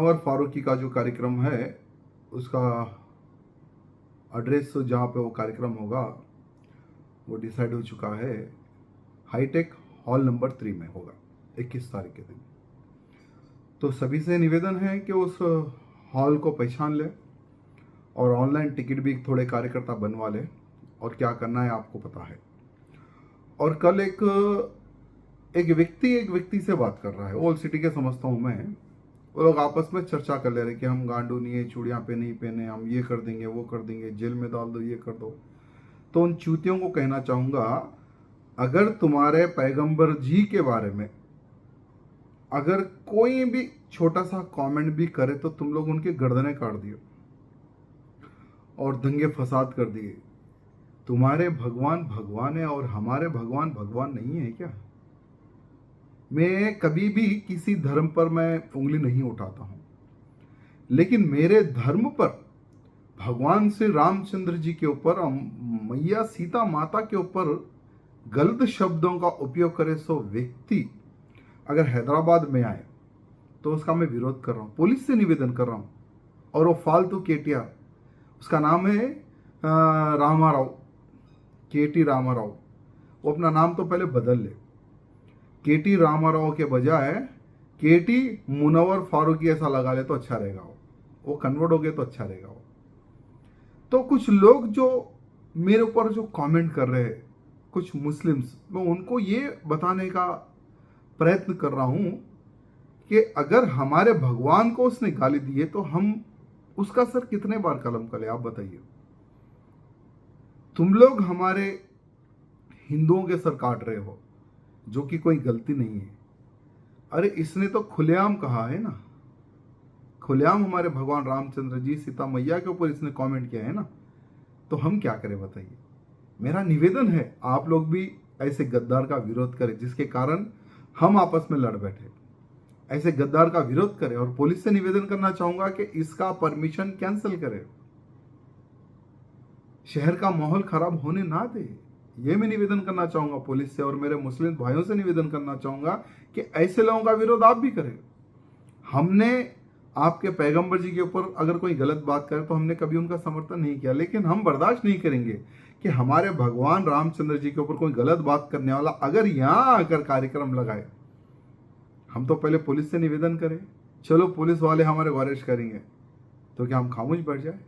मुनव्वर फारूकी का जो कार्यक्रम है उसका एड्रेस जहाँ पे वो कार्यक्रम होगा वो डिसाइड हो चुका है। हाईटेक हॉल नंबर 3 में होगा 21 तारीख के दिन। तो सभी से निवेदन है कि उस हॉल को पहचान ले और ऑनलाइन टिकट भी थोड़े कार्यकर्ता बनवा ले, और क्या करना है आपको पता है। और कल एक व्यक्ति से बात कर रहा है, ओल्ड सिटी के समझता हूँ मैं। वो लोग आपस में चर्चा कर ले रहे कि हम गांडू नहीं है, चूड़ियाँ पे नहीं पहने, हम ये कर देंगे वो कर देंगे, जेल में डाल दो, ये कर दो। तो उन चूतियों को कहना चाहूँगा, अगर तुम्हारे पैगंबर जी के बारे में अगर कोई भी छोटा सा कमेंट भी करे तो तुम लोग उनके गर्दनें काट दियो और दंगे फसाद कर दिए। तुम्हारे भगवान भगवान है और हमारे भगवान भगवान नहीं है क्या? मैं कभी भी किसी धर्म पर मैं उंगली नहीं उठाता हूं, लेकिन मेरे धर्म पर भगवान श्री रामचंद्र जी के ऊपर, मैया सीता माता के ऊपर गलत शब्दों का उपयोग करे सो व्यक्ति अगर हैदराबाद में आए तो उसका मैं विरोध कर रहा हूं, पुलिस से निवेदन कर रहा हूं। और वो फालतू केटीआर, उसका नाम है रामाराव, केटी रामाराव। वो अपना नाम तो पहले बदल ले, केटी रामाराव के बजाय केटी मुनव्वर फारूकी ऐसा लगा ले तो अच्छा रहेगा। वो कन्वर्ट हो गए तो अच्छा रहेगा। तो कुछ लोग जो मेरे ऊपर जो कमेंट कर रहे हैं, कुछ मुस्लिम्स, मैं उनको ये बताने का प्रयत्न कर रहा हूं कि अगर हमारे भगवान को उसने गाली दी है तो हम उसका सर कितने बार कलम कर ले, आप बताइए। तुम लोग हमारे हिंदुओं के सर काट रहे हो, जो कि कोई गलती नहीं है। अरे इसने तो खुलेआम कहा है ना, खुलेआम हमारे भगवान रामचंद्र जी, सीता मैया के ऊपर इसने कमेंट किया है ना, तो हम क्या करें बताइए। मेरा निवेदन है आप लोग भी ऐसे गद्दार का विरोध करें जिसके कारण हम आपस में लड़ बैठे। ऐसे गद्दार का विरोध करें और पुलिस से निवेदन करना चाहूंगा कि इसका परमिशन कैंसिल करें, शहर का माहौल खराब होने ना दे। ये मैं निवेदन करना चाहूंगा पुलिस से, और मेरे मुस्लिम भाइयों से निवेदन करना चाहूंगा कि ऐसे लोगों का विरोध आप भी करें। हमने आपके पैगंबर जी के ऊपर अगर कोई गलत बात करे तो हमने कभी उनका समर्थन नहीं किया, लेकिन हम बर्दाश्त नहीं करेंगे कि हमारे भगवान रामचंद्र जी के ऊपर कोई गलत बात करने वाला अगर यहाँ आकर कार्यक्रम लगाए। हम तो पहले पुलिस से निवेदन करें, चलो पुलिस वाले हमारे वारिश करेंगे तो क्या हम खामोश बैठ जाए?